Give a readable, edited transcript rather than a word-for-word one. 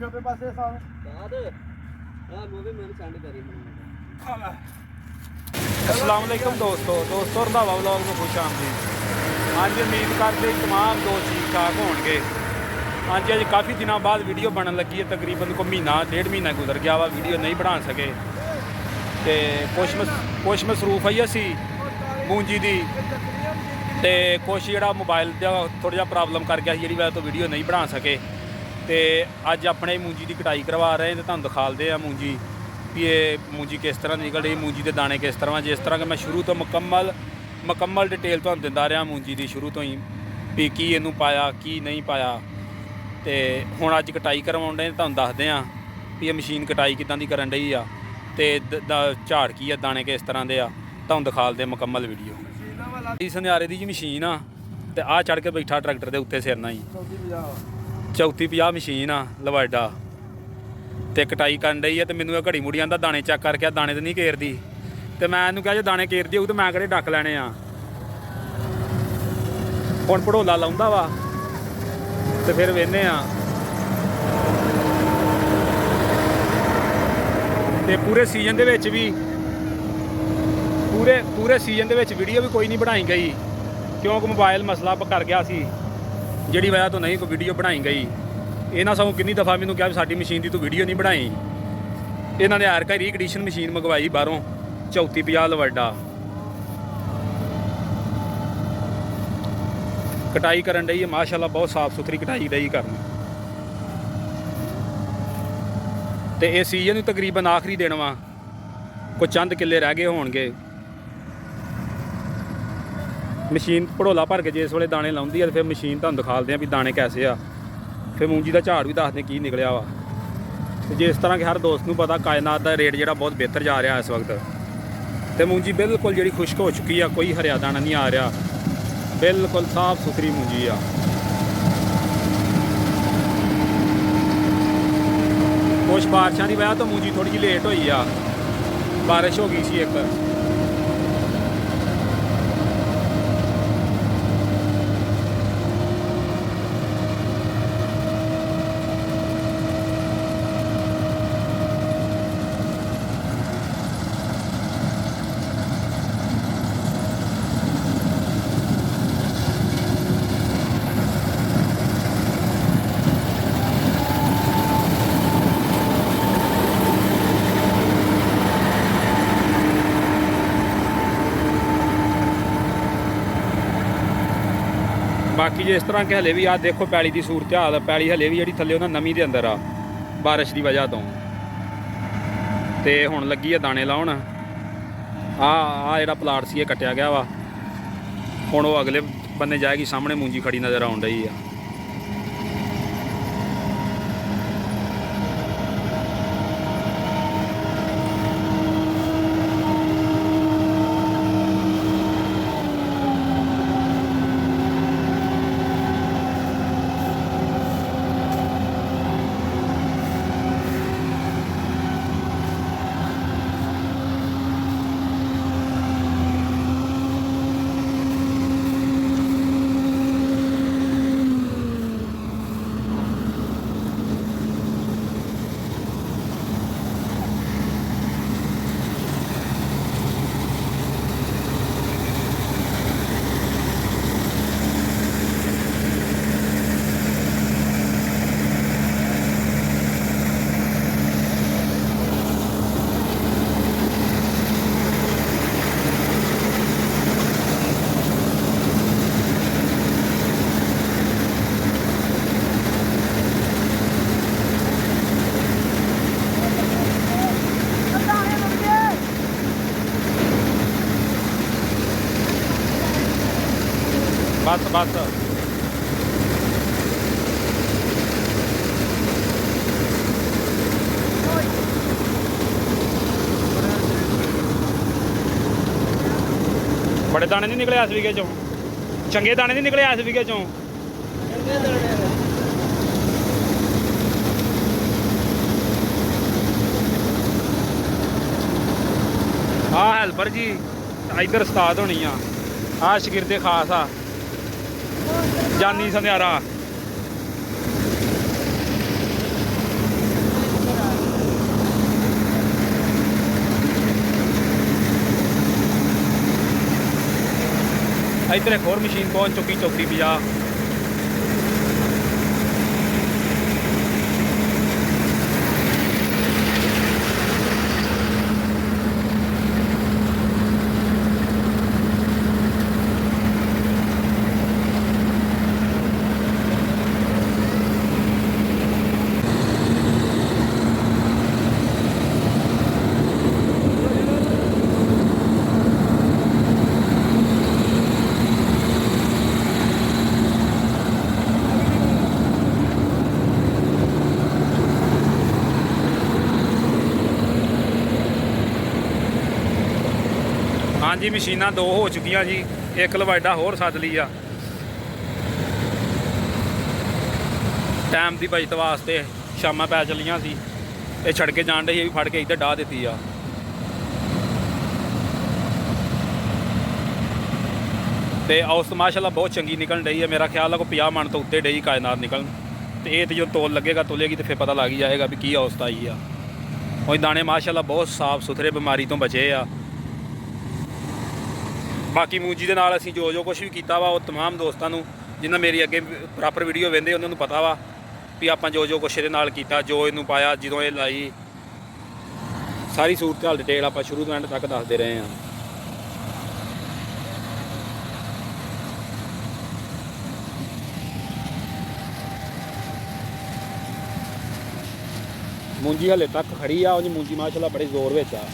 ਖੱਬੇ ਪਾਸੇ ਸਾਹ ਬਾਅਦ ਆ ਮੂਵੀ ਮੈਨੂੰ ਸੈਂਡ ਕਰੀ ਮੈਨੂੰ। अस्सलाम वालेकुम दोस्तों रंधावा व्लॉग में खुश आमदीद। अज उम्मीद करते तमाम दोस्त ठीक ठाक होंगे। अज काफ़ी दिनों बाद वीडियो बनन लगी है, तकरीबन को महीना डेढ़ महीना गुजर गया वा वीडियो नहीं बना सके। कुछ मसरूफ आई असी मूंजी की तो कुछ जो मोबाइल का थोड़ा जहा प्रॉब्लम कर गया जी वजह तो वीडियो नहीं बना सके। तो अज अपने मूंजी की कटाई करवा रहे हैं तो तुहानूं दिखाते हैं मूंजी भी ये मूंजी किस तरह निकल रही, मूंजी के दाने किस तरह। जिस तरह कि मैं शुरू तो मुकम्मल डिटेल तुहानूं दिंदा रहा मूंजी की शुरू तो ही भी की इनू पाया की नहीं पाया। तो हुण अज कटाई करवाउण डे तुहानूं दसदे हां भी ये मशीन कटाई किदां दी करन डई आ ते झाड़ की आ, दाने किस तरह के आ, तुहानूं दिखालदे मुकम्मल वीडियो। इस सुनियारे की जी मशीन आ ते आ चढ़ के बैठा ट्रैक्टर के उत्ते सिरना ही 3450 मशीन आ लवाडा ते कटाई करन डई है। तो मैनू घड़ी मुड़ी आंदा दाने चेक करके दाने तो नहीं घेरदी। तो मैं इन्हूं कहा जो दाने घेरदी होऊ तो मैं किहड़े डक लैणे आ। हुण भड़ोला लाउंदा वा तो फिर वेहने आ ते पूरे सीजन दे विच भी पूरे सीजन दे विच वीडियो भी कोई नहीं बनाई गई क्योंकि मोबाइल मसला कर गया सी, जिहड़ी वजह तो नहीं कोई वीडियो बनाई गई। इन्होंने सगों किन्नी दफ़ा मैनूं कहा साडी मशीन की तू वीडियो नहीं बनाई। इन्होंने एरका रीकंडीशन मशीन मंगवाई बाहरों 3450 लवाडा। कटाई करन डई है माशाअल्लाह, बहुत साफ सुथरी कटाई डई करनी। तो इस सीजन तकरीबन आखिरी दिन वा, कुछ चंद किले रह गए होणगे। मशीन भड़ोला भर के जिस वे दाने लाउंदी है तो फिर मशीन तुहानूं दिखालदे हैं भी दाने कैसे आ, फिर मूंजी का झाड़ भी दसदे की निकलिया वा। तो जिस तरह कि हर दोस्त को पता कायनात का रेट जो बहुत बेहतर जा रहा इस वक्त। तो मूंजी बिल्कुल जी खुश्क हो चुकी है, कोई हरिया दाना नहीं आ रहा, बिल्कुल साफ सुथरी मूंजी आ। कुछ बारिशों की वजह तो मूंजी थोड़ी जी लेट हुई आ, बारिश हो गई सी एक। बाकी जिस तरह कि हले भी आ देखो पैली की सूरत हाल, पैली हले भी जी थले उन्होंने नमी के अंदर आ बारिश की वजह तो। हुण लगी है दाने लाउण। आ जिहड़ा प्लाट सी कट्टिया गया वा, हुण वो अगले बन्ने जाएगी, सामने मूंजी खड़ी नज़र आउण डई आ। बस बस बड़े दाने नहीं निकले इस बीघे चों, चंगे दाने नहीं निकले इस बीघे चों। हाँ हैल्पर जी इधर उस्ताद होनी आ शगिरदे खास आ जानी सुनियारा ਇੱਧਰ ਇੱਕ ਹੋਰ ਮਸ਼ੀਨ ਪਹੁੰਚ ਚੁੱਕੀ ਚੌਕੀ 50। ਹਾਂਜੀ ਮਸ਼ੀਨਾਂ 2 ਹੋ ਚੁੱਕੀਆਂ ਜੀ, ਇੱਕ ਲਵਾਈਡਾ ਹੋਰ ਸੱਦ ਲਈ ਆ ਟਾਈਮ ਦੀ ਬਚਤ ਵਾਸਤੇ। ਸ਼ਾਮਾਂ ਪੈ ਚੱਲੀਆਂ ਸੀ, ਇਹ ਛੱਡ ਕੇ ਜਾਣ ਡੇ ਸੀ, ਇਹ ਵੀ ਫੜ ਕੇ ਇੱਧਰ ਡਾਹ ਦਿੱਤੀ ਆ। ਤੇ ਔਸਤ ਮਾਸ਼ਾਅੱਲਾ ਬਹੁਤ ਚੰਗੀ ਨਿਕਲਣ ਡਈ ਹੈ। ਮੇਰਾ ਖਿਆਲ ਹੈ ਕੋਈ 50 ਮਣ ਤੋਂ ਉੱਤੇ ਡਈ ਕਾਇਨਾਤ ਨਿਕਲਣ। ਤੇ ਇਹ ਤੇ ਜਦੋਂ ਤੋਲ ਲੱਗੇਗਾ ਤੋਲੇਗੀ ਤੇ ਫਿਰ ਪਤਾ ਲੱਗ ਹੀ ਜਾਏਗਾ ਵੀ ਕੀ ਔਸਤ ਆਈ ਆ। ਉਹ ਦਾਣੇ ਮਾਸ਼ਾਅੱਲਾ ਬਹੁਤ ਸਾਫ਼ ਸੁਥਰੇ, ਬਿਮਾਰੀ ਤੋਂ ਬਚੇ ਆ। ਬਾਕੀ ਮੂੰਜੀ ਦੇ ਨਾਲ ਅਸੀਂ ਜੋ ਕੁਝ ਵੀ ਕੀਤਾ ਵਾ ਉਹ ਤਮਾਮ ਦੋਸਤਾਂ ਨੂੰ ਜਿਨ੍ਹਾਂ ਮੇਰੀ ਅੱਗੇ ਪ੍ਰੋਪਰ ਵੀਡੀਓ ਵੇਖਦੇ ਉਹਨਾਂ ਨੂੰ ਪਤਾ ਵਾ ਵੀ ਆਪਾਂ ਜੋ ਕੁਛ ਇਹਦੇ ਨਾਲ ਕੀਤਾ, ਜੋ ਇਹਨੂੰ ਪਾਇਆ, ਜਦੋਂ ਇਹ ਲਾਈ, ਸਾਰੀ ਸੂਰਤ ਹਾਲ ਡਿਟੇਲ ਆਪਾਂ ਸ਼ੁਰੂ ਤੋਂ ਐਂਡ ਤੱਕ ਦੱਸਦੇ ਰਹੇ ਹਾਂ। ਮੂੰਜੀ ਹਲੇ ਤੱਕ ਖੜੀ ਆ, ਉਹਦੀ ਮੂੰਜੀ ਮਾਸ਼ਾਅੱਲਾ ਬੜੇ ਜ਼ੋਰ ਵਿੱਚ ਆ।